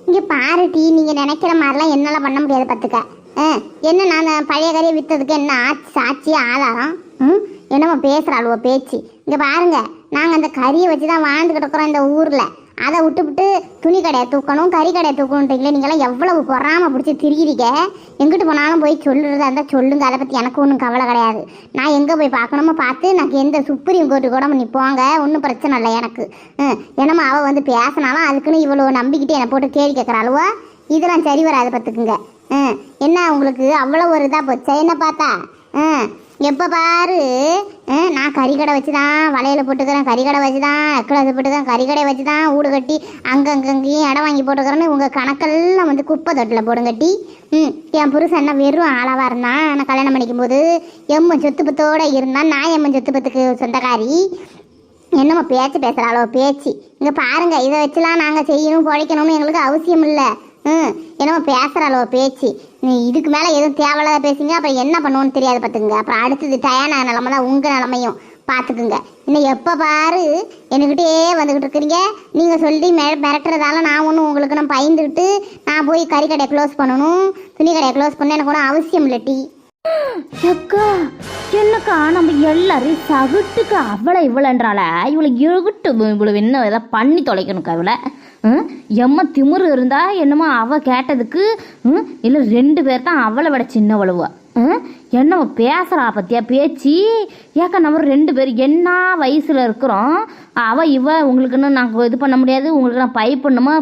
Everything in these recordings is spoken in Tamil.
இங்கே பாரு டீ, நீங்கள் நினைக்கிற மாதிரிலாம் என்னால் பண்ண முடியாது பார்த்துக்க. என்ன நான் பழைய கறியை விற்றதுக்கு என்ன சாட்சி ஆதாரம்? என்னம்மா பேசுகிறாளுவோ பேச்சு. இங்கே பாருங்க, நாங்கள் அந்த கறியை வச்சு தான் வாழ்ந்துக்கிட்டு இருக்கிறோம் இந்த ஊரில். அதை விட்டுவிட்டு துணி கடையை தூக்கணும், கறி கடையை தூக்கணுன்றீங்களே. நீங்களாம் எவ்வளவு பொறாமல் பிடிச்சி திரிகிறீங்க. எங்கிட்டு போனாலும் போய் சொல்லுறதா இருந்தால் சொல்லுங்க, அதை பற்றி எனக்கு ஒன்றும் கவலை கிடையாது. நான் எங்கே போய் பார்க்கணுமோ பார்த்து எனக்கு எந்த சுப்ரீம் கோர்ட்டு கூட நீ போங்க, ஒன்றும் பிரச்சனை இல்லை எனக்கு. என்னம்மா அவள் வந்து பேசினாலும் அதுக்குன்னு இவ்வளோ நம்பிக்கிட்டு என்னை போட்டு கேள்வி கேட்குறாளுவா? இதெல்லாம் சரி வராது பார்த்துக்குங்க. என்ன உங்களுக்கு அவ்வளோ ஒரு இதாக போச்சா என்ன பார்த்தா? எப்போ பாரு நான் கறிக்கடை வச்சு தான் வளையல் போட்டுக்கிறேன், கறிக்கடை வச்சு தான் நெக்லஸ் போட்டுக்கிறேன், கறிக்கடை வச்சு தான் வீடு கட்டி அங்கங்கங்கேயும் இடம் வாங்கி போட்டுக்கிறேன்னு உங்கள் கணக்கெல்லாம் வந்து குப்பை தொட்டில் போடுங்கட்டி. என் புருஷன் என்ன வெறும் ஆளாவாக இருந்தான். நான் கல்யாணம் பண்ணிக்கும் போது எம்மன் சொத்து பத்தோடு இருந்தான். நான் எம்மன் சொத்து பத்துக்கு சொந்தக்காரி. என்னம்மா பேச்சு பேசுகிறாளோ பேச்சு. இங்கே பாருங்கள், இதை வச்சுலாம் நாங்கள் செய்யணும் பிழைக்கணும்னு எங்களுக்கு அவசியம் இல்லை. என்னமோ பேசுகிறாளோ பேச்சு. நீ இதுக்கு மேலே எதுவும் தேவையில்லாத பேசுங்க, அப்புறம் என்ன பண்ணுவோன்னு தெரியாது பார்த்துக்குங்க. அப்புறம் அடுத்தது டயான நிலமை தான் உங்கள் நிலமையும் பார்த்துக்குங்க. இன்னும் எப்போ பாரு என்கிட்டே வந்துக்கிட்டு இருக்கிறீங்க. நீங்கள் சொல்லி மிரட்டுறதால நான் ஒன்றும் உங்களுக்கு நான் பயந்துக்கிட்டு நான் போய் கறி கடையை க்ளோஸ் பண்ணணும், துணி கடையை க்ளோஸ் பண்ண எனக்கு ஒன்றும் அவசியம் இல்லை டீ. அக்கா என்னக்கா நம்ம எல்லாரையும் சகுட்டுக்கு அவளை இவ்வளோன்றால இவளை இழுகிட்டு இவ்வளவு என்ன ஏதாவது பண்ணி தொலைக்கணுக்கா இவளை. எம்ம திமிரு இருந்தா என்னமோ அவள் கேட்டதுக்கு இல்லை 2 பேர் தான் அவளை விட சின்னவளுவா. என்னவோ பேசுகிறா பற்றியா பேச்சு. ஏக்கா நம்ம 2 பேர் என்ன வயசில் இருக்கிறோம். இவ உங்களுக்குன்னு நாங்கள் இது பண்ண முடியாது, உங்களுக்கு நான் பை பண்ணுமா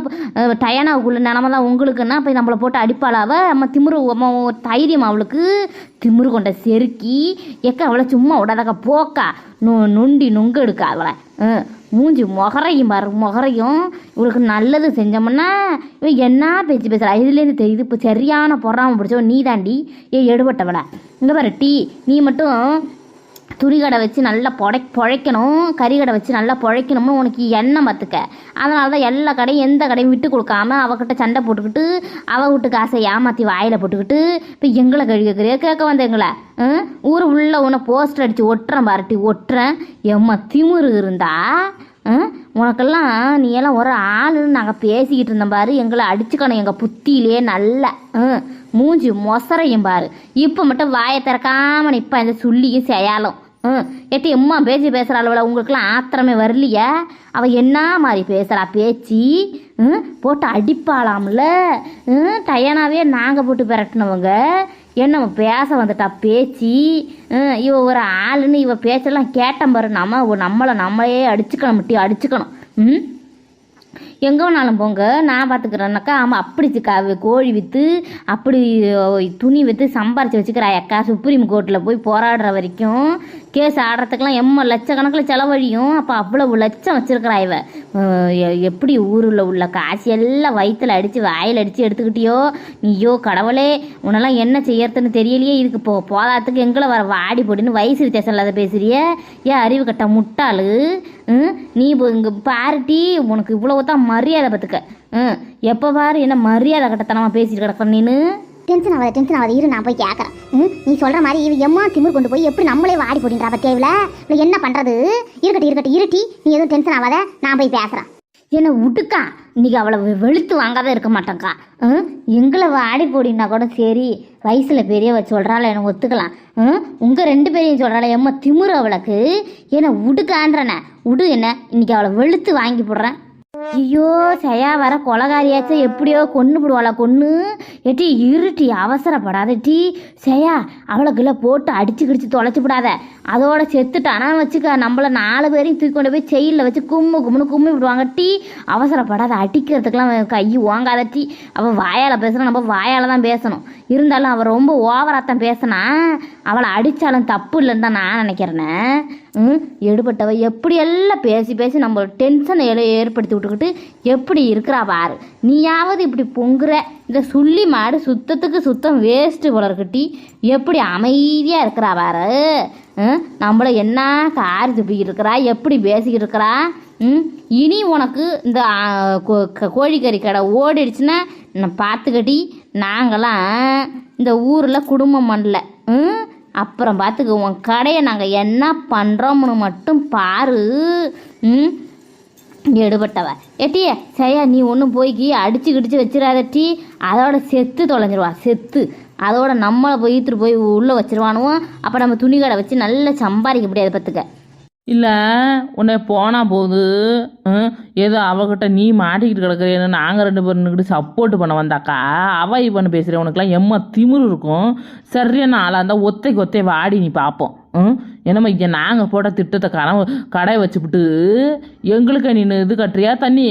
டயனாவுக்குள்ள நிலமை தான் உங்களுக்குன்னா போய் நம்மளை போட்டு அடிப்பாளாவ. நம்ம திமிரு தைரியம் அவளுக்கு திமிரு கொண்ட செருக்கி. ஏக்கா அவளை சும்மா விடாதக்கா போக்கா நொண்டி நொங்கு எடுக்கா அவளை. மூஞ்சி முகரையும் பாரு முகரையும். இவளுக்கு நல்லது செஞ்சோம்னா இவன் என்ன பேச்சு பேசுகிறா. இதுலேருந்து தெரியுது இப்போ சரியான பொறாமல் பிடிச்சவன் நீ தாண்டி. எடுபட்டவளை. இங்கே பாரு டீ, நீ மட்டும் துணி கடை வச்சு நல்லா பொழைக்கணும், கறி கடை வச்சு நல்லா பொழைக்கணும்னு உனக்கு எண்ணம் பார்த்துக்க. அதனால தான் எல்லா கடையும் எந்த கடையும் விட்டு கொடுக்காம அவகிட்ட சண்டை போட்டுக்கிட்டு அவள் வீட்டு காசை ஏமாற்றி வாயில் போட்டுக்கிட்டு இப்போ எங்களை கழுவிக்கிறியா கேட்க வந்த எங்களை. ஊர் உள்ள உன்னை போஸ்டர் அடித்து ஒட்டுறேன் பாருட்டி ஒட்டுறேன். எம்மா திமிரு இருந்தா உனக்கெல்லாம் நீ எல்லாம் ஒரு ஆளுன்னு நாங்கள் பேசிக்கிட்டு இருந்தோம் பாரு. எங்களை அடிச்சுக்கணும் எங்கள் புத்தியிலே நல்ல மூஞ்சி மொசரையும் பாரு. இப்போ மட்டும் வாயை திறக்காம நிற்பா இந்த சொல்லியும் செய்யாலும். எட்டி எம்மா பேச்சு பேசுகிறாள். உங்களுக்குலாம் ஆத்திரமே வரலையா? அவள் என்ன மாதிரி பேசுகிறா பேச்சு. போட்டு அடிப்பாளாம்ல. டயனாவே நாங்கள் போட்டு பிரட்டினவங்க என்ன பேச வந்துட்டா பேச்சு. இவ ஒரு ஆளுன்னு இவ பேச்செல்லாம் கேட்டேன் பாரு. நம்மளே அடிச்சுக்கணும். எங்கே வேணாலும் போங்க நான் பார்த்துக்கிறேன்னாக்கா. ஆமாம் அப்படி கோழி விற்று அப்படி துணி விற்று சம்பாரித்து வச்சுக்கிறா அக்கா. சுப்ரீம் கோர்ட்டில் போய் போராடுற வரைக்கும் கேஸ் ஆடுறதுக்கெலாம் லட்சக்கணக்கில் செலவழியும். அப்போ அவ்வளவு லட்சம் வச்சுருக்கிறா இவ. எப்படி ஊரில் உள்ள காசு எல்லாம் வயிற்றில் அடித்து வாயில் அடித்து எடுத்துக்கிட்டியோ நீயோ கடவுளே. உன்னெல்லாம் என்ன செய்யறதுன்னு தெரியலையே. இதுக்கு போதாத்துக்கு எங்களை வர வாடி போடின்னு வயசு வித்தியாசம் இல்லாத பேசுறிய. ஏன் அறிவு கட்ட முட்டாளு நீ. இங்கே பாருட்டி உனக்கு இவ்வளவு தான் மரியாதை பார்த்துக்க. எப்போ பாரு என்ன மரியாதை கட்டத்தனமாக பேசிட்டு கிடக்க நீனு. டென்ஷன் ஆகாத இரு நான் போய் கேட்குறேன். நீ சொல்கிற மாதிரி இவ எம்மா திமிர் கொண்டு போய் எப்படி நம்மளே வாடி போட்டின்றா பற்றியா இவ்வளோ என்ன பண்ணுறது. இருக்கட்டும் இருட்டி, நீ எதுவும் டென்ஷன் ஆகாத, நான் போய் பேசுகிறேன். என்னை விட்டுக்கா இன்னைக்கு அவளை வெளுத்து வாங்காத இருக்க மாட்டேங்க்கா. எங்களை வாடி போடினா கூட சரி, வயசில் பெரியவ சொல்கிறாள் எனக்கு ஒத்துக்கலாம். உங்கள் 2 பேரையும் சொல்கிறாள் எம்மா திமிரு அவளுக்கு. என்னை விடுக்கான்றன விடு. என்ன இன்னைக்கு அவளை வெளுத்து வாங்கி போடுறேன். ஐயோ செய்யா வர கொலகாரியாச்சும் எப்படியோ கொன்று போடுவாளா கொன்று. எட்டி இருட்டி அவசரப்படாத டீ. செய்யா அவளுக்குள்ள போட்டு அடிச்சு கிடிச்சு தொலைச்சி விடாத. அதோட செத்துட்டானா வச்சுக்க நம்மள 4 பேரையும் தூக்கி கொண்டு போய் செயலில் வச்சு கும்மி விடுவாங்க டீ. அவசரப்படாத, அடிக்கிறதுக்கெல்லாம் கை ஓங்காத டீ. அவள் வாயால் பேசுனா நம்ம வாயால் தான் பேசணும். இருந்தாலும் அவள் ரொம்ப ஓவராகத்தான் பேசினா. அவளை அடித்தாலும் தப்பு இல்லைன்னு தான் நான் நினைக்கிறேனே. எடுபட்டவ எப்படியெல்லாம் பேசி நம்ம டென்ஷனை ஏற்படுத்தி விட்டுக்கிட்டு எப்படி இருக்கிறா பாரு. நீயாவது இப்படி பொங்குற. இந்த சுள்ளி மாடு சுத்தம் வேஸ்ட்டு போல இருக்கட்டி. எப்படி அமைதியாக இருக்கிறா பாரு. நம்மளை என்ன காரி துப்பிக்கிட்டு இருக்கிறா, எப்படி பேசிக்கிட்டு இருக்கிறா. இனி உனக்கு இந்த கோழிக்கறி கடை ஓடிடுச்சுன்னா நான் பார்த்துக்கட்டி. நாங்களாம் இந்த ஊரில் குடும்பம் பண்ணல. அப்புறம் பார்த்துக்க உன் கடையை நாங்கள் என்ன பண்ணுறோம்னு மட்டும் பாரு. எடுபட்டவ ஏட்டியே சரியா நீ ஒன்றும் போய்க்கி அடிச்சு கிடிச்சு வச்சிடாத டீ, அதோட செத்து தொலைஞ்சிருவா செத்து. அதோட நம்மளை போய் இழுத்துட்டு போய் உள்ளே வச்சிருவானுவோம். அப்போ நம்ம துணி கடை வச்சு நல்லா சம்பாதிக்க முடியாது பார்த்துக்க. இல்லை உன்னை போனா போகுது, ஏதோ அவகிட்ட நீ மாட்டிக்கிட்டு கிடக்குறேன்னு நாங்கள் 2 பேருக்கிட்ட சப்போர்ட் பண்ண வந்தாக்கா அவ இவன்னு பேசுகிறேன். உனக்குலாம் எம்மா திமிரு இருக்கும். சரியான ஆளாக இருந்தால் ஒத்தைக்கு ஒத்தை வாடி நீ பார்ப்போம். என்னம்மா இங்கே நாங்கள் போட்ட திட்டத்தை கடையை வச்சுவிட்டு எங்களுக்கு நீ இது கட்டுறியா தண்ணி?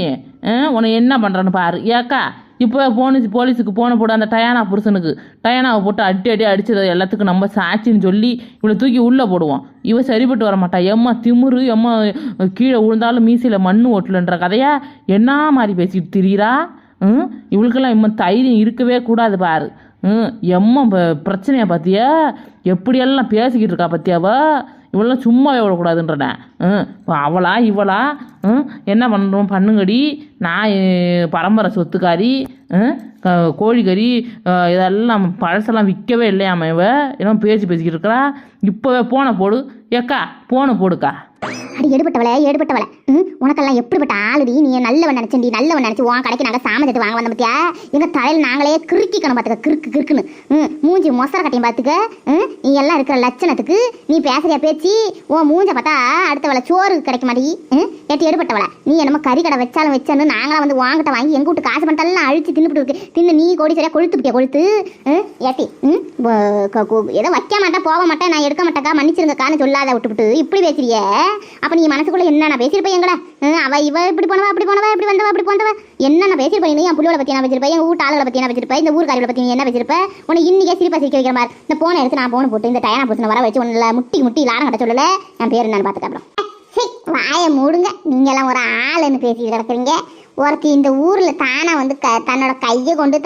உன்னை என்ன பண்ணுறன்னு பாரு. ஏக்கா இப்போ போலீஸுக்கு போட அந்த டயானா புருஷனுக்கு டயானாவை போட்டு அடி அடிச்சது எல்லாத்துக்கும் நம்ம சாட்சின்னு சொல்லி இவளை தூக்கி உள்ளே போடுவோம். இவ சரிப்பட்டு வர மாட்டா. எம்மா திமுரு, எம்மா கீழே விழுந்தாலும் மீசையில் மண்ணு ஓட்டலன்ற கதையா என்ன மாதிரி பேசிக்கிட்டு திரியிறா. இவளுக்கெல்லாம் எம்மா தைரியம் இருக்கவே கூடாது பாரு. எம்மா பிரச்சனையா பார்த்தியா, எப்படியெல்லாம் பேசிக்கிட்டு இருக்கா பார்த்தியாவா. இவளெல்லாம் சும்மாவே விடக்கூடாதுன்றன. அவளா இவளா என்ன பண்ணுறோம் பண்ணுங்கடி. நான் பரம்பரை சொத்துக்காரி, கோழிக்கறி இதெல்லாம் பழசெல்லாம் விற்கவே இல்லையாம. இவ என்ன பேசிக்கிட்டு இருக்கிறா. இப்போவே போனை போடு ஏக்கா, போனை போடுக்கா. அடி எடுபட்டவளை உனக்கெல்லாம் எப்படிப்பட்ட ஆளுடி. நீ நல்லவன் நினைச்சண்டி, நல்லவன் நினைச்சு உன் கடைக்கு நாங்கள் சாமஜத்து வாங்க வந்த பத்தியா. எங்க தலையில் நாங்களே கிறுக்கிக்கணும் பார்த்துக்க, கிறுக்குன்னு மூஞ்சி மொசர கட்டையும் பார்த்துக்க. நீ எல்லாம் இருக்கிற லட்சணத்துக்கு நீ பேசுறிய பேச்சு உன் மூஞ்ச பார்த்தா அடுத்தவளை சோறு கிடைக்க மாட்டேங்கி. ஏட்டி எடுபட்டவளை, நீ என்னமோ கறி கடை வச்சாலும் வச்சான்னு நாங்களாம் வந்து வாங்கிட்ட வாங்கி எங்க வீட்டு காசு பண்ணிட்டெல்லாம் அழிச்சு தின்னுட்டு இருக்கு. தின்னு நீ கோடி சரியா கொழுத்து ஏட்டி ஏதோ வைக்க மாட்டேன் போக மாட்டேன் நான் எடுக்க மாட்டேக்கா மன்னிச்சிருங்கக்கான்னு சொல்லாத விட்டுவிட்டு இப்படி பேசுறிய. அப்ப நீ மனசுக்குள்ள என்ன பேசியிருப்பேன் எங்கட அவ இவ இப்படி போனவா அப்படி போனவா இப்படி வந்தவா அப்படி போனவா என்ன பேசியிருப்பேன். நீ என் புள்ளியோட பத்தி என்ன வச்சிருப்பேன், எங்க வீட்டு ஆளுகளை பத்தி என்ன வச்சிருப்பேன், இந்த ஊர்காரிகளை பத்தி நீ என்ன வச்சிருப்ப. உன்னை இன்னைக்கே சிரிப்பா சிரிக்க வைக்கிற மாதிரி இந்த போனை எடுத்து நான் போன போட்டு இந்த டயானா புருஷனை வர வச்சு உன்னை முட்டி லாரம் கட்ட சொல்லல. என் பேர் என்னன்னு பார்த்துக்க. அப்புறம் வாயை மூடுங்க. நீங்கெல்லாம் ஒரு ஆளுன்னு பேசிட்டு கிடக்குறீங்க. ஒருத்தி இந்த ஊரில் தானா வந்து தன்னோட கையை கொண்டு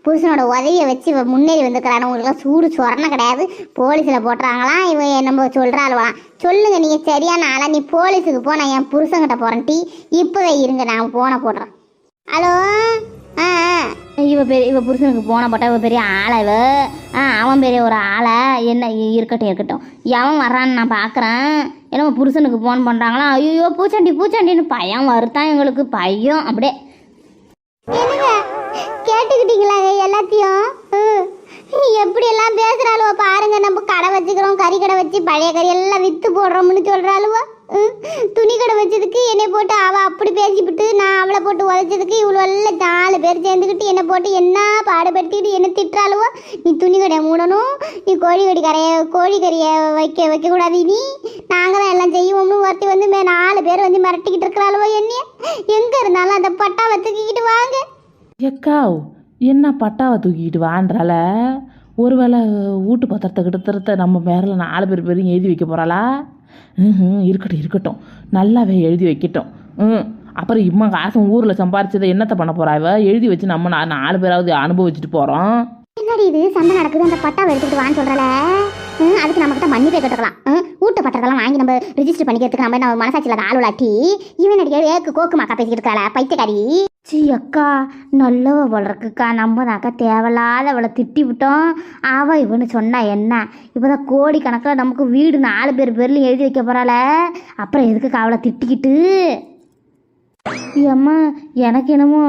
புருஷனோட உதவியை வச்சு முன்னேறி வந்துருக்கிறான. உங்களுக்குலாம் சூடு சொரணை கிடையாது. போலீஸில் போட்டுறாங்களாம். இவன் நம்ம சொல்கிறாள்வான். சொல்லுங்க நீங்கள் சரியான ஆளா. நீ போலீஸுக்கு போ, நான் என் புருஷங்கிட்ட போகிறேன். இப்போவே இருங்க, நான் போனை போடுறேன். ஹலோ இவ புருஷனுக்கு போன போட்டா இவ பெரிய ஆளா. இவ அவன் பெரிய ஒரு ஆளை. என்ன இருக்கட்டும் எவன் வர்றான்னு நான் பார்க்குறேன். என்னமோ புருஷனுக்கு ஃபோன் பண்ணுறாங்களா. ஐயோ பூச்சாண்டின்னு பையன் வருத்தான் எங்களுக்கு பையன். அப்படியே கேட்டுக்கிட்டீங்களா எல்லாத்தையும்? எப்படி எல்லாம் பேசுறாளுவோ பாருங்க. நம்ம கடை வச்சுக்கிறோம், கறி கடை வச்சு பழைய கறி எல்லாம் வித்து போடுறோம்னு சொல்றாளுவோ. துணி கடை வச்சதுக்கு என்னை போட்டு அவள் அப்படி பேசிவிட்டு நான் அவளை போட்டு உதைச்சதுக்கு இவ்வளோ எல்லாம் 4 பேர் சேர்ந்துக்கிட்டு என்னை போட்டு என்ன பாடுபடுத்திக்கிட்டு என்ன திட்டுறாளுவோ. நீ துணி கடையை மூடணும், நீ கோழிக்கறியை வைக்கக்கூடாது, நீ நாங்கள் தான் எல்லாம் செய்வோம்னு ஒருத்தி வந்து 4 பேர் வந்து மிரட்டிக்கிட்டு இருக்கிறாளுவோ. என்னைய எங்கே இருந்தாலும் அந்த பட்டாவை தூக்கிக்கிட்டு வாங்க. எக்காவ் என்ன பட்டாவை தூக்கிக்கிட்டு வான்றால. ஒருவேளை வீட்டு பத்திரத்தை கிட்டத்தரத்தை நம்ம பேரில் 4 பேரையும் எழுதி வைக்க போகிறாளா? இருக்கட்டும் நல்லாவே எழுதி வைக்கட்டும். அப்புறம் இம்மா காசும் ஊரில் சம்பாரிச்சதை என்னத்தை பண்ண போகிறா? இவ எழுதி வச்சு நம்ம 4 பேராவது அனுபவிச்சுட்டு போகிறோம். என்னடி இது சண்டை நடக்குது? அந்த பட்டாவை எடுத்துக்கிட்டு வான்னு சொல்கிறால. அதுக்கு நம்மக்கிட்ட மன்னிப்பே கட்டுக்கலாம். ஊட்ட பட்டதெல்லாம் வாங்கி நம்ம ரிஜிஸ்டர் பண்ணிக்கிறதுக்கு நம்ம மனசாட்சியில் ஆளுலாட்டி இவன் ஏக்கு கோக்கு மாக்கா பேசிக்கிட்டு இருக்காள பைத்தியக்காரி. சி அக்கா நல்லவ வளர்க்குக்கா. நம்ம தாக்கா தேவையில்லாத அவளை திட்டி விட்டோம். அவள் இவனு சொன்னா என்ன? இப்போ தான் கோடிக்கணக்கில் நமக்கு வீடு 4 பேர்லையும் எழுதி வைக்க போகிறாள. அப்புறம் எதுக்குக்கா அவளை திட்டிக்கிட்டு? அம்மா எனக்கு என்னமோ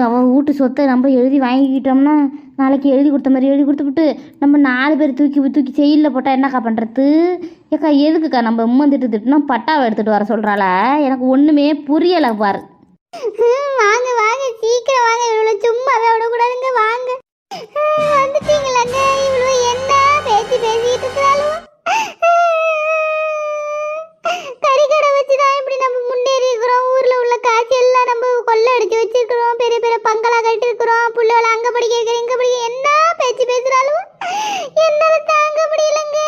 அவள் வீட்டு சொத்தை நம்ம எழுதி வாங்கிக்கிட்டோம்னா நாளைக்கு எழுதி கொடுத்த மாதிரி எழுதி கொடுத்துவிட்டு நம்ம 4 பேர் தூக்கி செயலில் போட்டால் என்னக்கா பண்ணுறது? ஏக்கா எதுக்குக்கா நம்ம திட்டுனா பட்டாவை எடுத்துகிட்டு வர சொல்கிறாள? எனக்கு ஒன்றுமே புரியலை பாரு. வாங்க சீக்கிரம் வாங்க. இவ்வளோ சும்மாவே விடக்கூடாதுங்க. வாங்க வந்துட்டீங்களாங்க. இவ்வளோ என்ன பேசிக்கிட்டு இருக்கிறாலும் கறிக்கடை வச்சுதான் இப்படி நம்ம முன்னேறி இருக்கிறோம். ஊர்ல உள்ள காசு எல்லாம் நம்ம கொள்ள அடிச்சு வச்சிருக்கிறோம். பெரிய பங்களா கட்டி இருக்கிறோம். புள்ளவளை அங்க படிக்க வைக்கிற இங்க படிக்க என்ன பேசுறாலும் என்னால தாங்க முடியலங்க.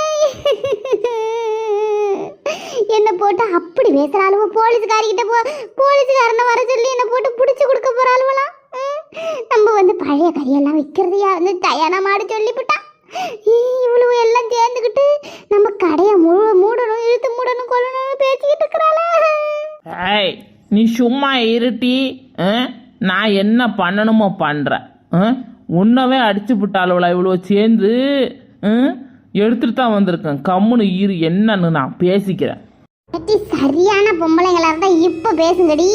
என்ன போட்டு அப்படி பேசுறாளுவோ. போலீஸ்காரிக்கிட்ட போலீஸ்காரனை வர சொல்லி என்ன போட்டு பிடிச்சி கொடுக்க போறாளுவலாம். நம்ம வந்து பழைய கறியெல்லாம் விற்கிறதையா வந்து டயானா மாடு சொல்லிவிட்டா. இவ்வளவு எல்லாம் சேர்ந்துக்கிட்டு நம்ம கடையை மூடணும் இழுத்து மூடணும் கொள்ளணும் பேசிக்கிட்டு இருக்கிறாளே. ஏய் நீ சும்மா இருட்டி. நான் என்ன பண்ணணுமோ பண்ணுறேன். உன்னவே அடிச்சு விட்டாளவளா இவ்வளோ சேர்ந்து எடுத்துட்டு தான் வந்திருக்கேன். கம்முன்னு இரு, என்னன்னு நான் பேசிக்கிறேன். கட்டி சரியான பொம்பளைங்களா இருந்தா இப்ப பேசுங்கடி.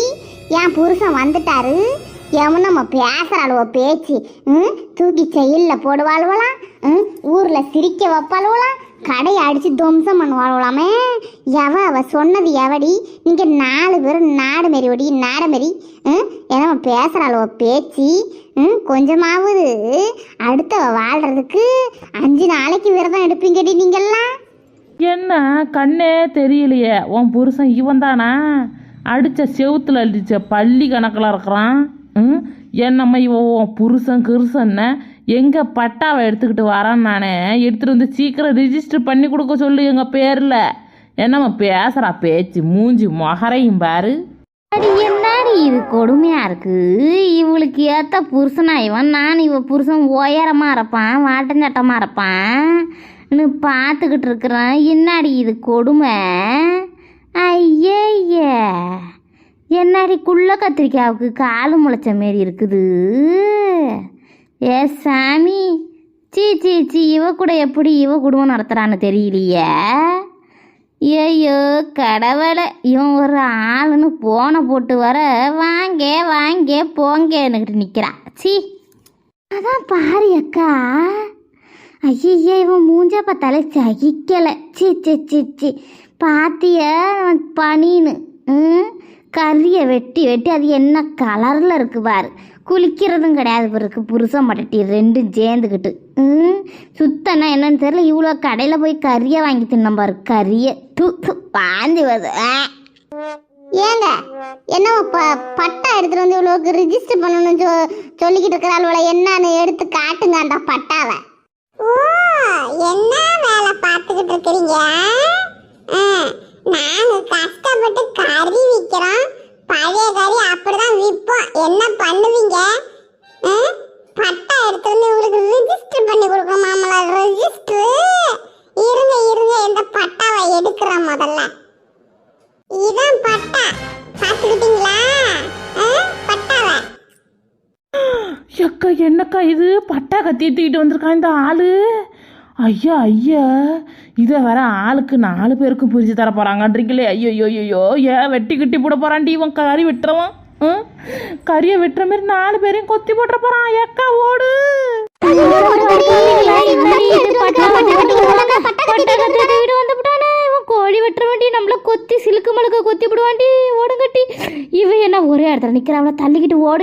என் புருஷன் வந்துட்டாரு, எவன் நம்ம பேசுறாளுவோ பேச்சு, தூக்கி செயல்ல போடுவாளுவலாம், ஊர்ல சிரிக்க வைப்பாளுவலாம், கடையை அடிச்சு துவம்சம் பண்ணுவாளுவலாமே. அவ சொன்னது எவடி? நீங்க 4 பேரும் நாடு மாரி ஒடி நாட மாரி என்னமோ பேசுறாளுவோ பேச்சு. கொஞ்சமாவது அடுத்தவ வாழ்றதுக்கு 5 நாளைக்கு விரதம் எடுப்பீங்கடி நீங்கெல்லாம். என்ன கண்ணே தெரியலையே, உன் புருஷன் இவன் தானா? அடித்த செவுத்துல அடித்த பள்ளி கணக்கில் இருக்கிறான். என்னம்மா இவன் உன் புருஷன் கிருசன்ன எங்கே பட்டாவை எடுத்துக்கிட்டு வரான்னு நானே எடுத்துகிட்டு வந்து சீக்கிரம் ரிஜிஸ்டர் பண்ணி கொடுக்க சொல்லு எங்கள் பேரில். என்னம்மா பேசுகிறா பேச்சு, மூஞ்சி மொகரையும் பாரு. அது என்னடி இது கொடுமையாக இருக்குது. இவளுக்கு ஏற்ற புருஷனா இவன். நான் இவ புருஷன் உயரமாக இருப்பான், வாட்டஞ்சட்டமாக இருப்பான் பார்த்துக்கிட்டு இருக்கிறேன். என்னடி இது கொடுமை? ஐய என்னடி குள்ள கத்திரிக்காவுக்கு காலு முளைச்ச மாரி இருக்குது. ஏ சாமி, சீ இவ கூட எப்படி இவ குடும்பம் நடத்துகிறான்னு தெரியலையே. ஐயோ கடவுளை, இவன் ஒரு ஆளுன்னு போனை போட்டு வர வாங்க போங்கன்னுக்கிட்டு நிற்கிறா. சீ அதான் பாரு அக்கா. ஐயா இவன் மூஞ்ச பார்த்தாலே சகிக்கலை. சி பாத்திய பனின்னு கறியை வெட்டி அது என்ன கலரில் இருக்கு பாரு. குளிக்கிறதும் கிடையாது பிறகு புருஷன் மட்டட்டி 2 சேர்ந்துக்கிட்டு சுத்தனா என்னன்னு தெரியல. இவ்வளோ கடையில் போய் கறியை வாங்கி தின்ன பாரு. கறியை பாந்தி வருது. ஏங்க என்னவோ பட்டா எடுத்துட்டு வந்து இவ்வளோக்கு ரிஜிஸ்டர் பண்ணணும்னு சொல்லிக்கிட்டு இருக்கிறாள். என்னன்னு எடுத்து காட்டுங்க அந்த பட்டாவை. ஓ என்ன வேலை பார்த்துக்கிட்டு இருக்கிறீங்க? நாங்க கஷ்டப்பட்டு கறி விற்கிறோம், பழைய கறி அப்படிதான் விற்போம். என்ன பண்ணுவீங்க? பட்டா எடுத்து வந்து உங்களுக்கு ரிஜிஸ்டர் பண்ணி கொடுக்கணும். மாமலா ரிஜிஸ்டர் இருங்க இந்த பட்டாவை எடுக்கிறோம். முதல்ல இதான் பட்டா, பார்த்துக்கிட்டீங்களா பட்டாவை? எக்கா என்னக்கா இது பட்டா கத்தி எடுத்துக்கிட்டு வந்திருக்கான் இந்த ஆளு. ஐயா இதை வேற ஆளுக்கு 4 பேருக்கும் பிரித்து தர போகிறாங்கன்றீங்களே. ஐயோ ஏன் வெட்டி கட்டி போட போகிறான்டி இவன். கறி வெட்டுறவன் கறியை வெட்டுற மாதிரி 4 பேரையும் கொத்தி போட்டுற போகிறான். ஏக்கா ஓடு. கோழி வெட்டுற வேண்டி நம்மள கொத்தி சிலுக்கு மழுக்க கொத்தி விடுவாண்டி. ஓடுங்கட்டி இவன் என்ன ஒரே இடத்துல நிற்கிற, அவளை தள்ளிக்கிட்டு ஓடு.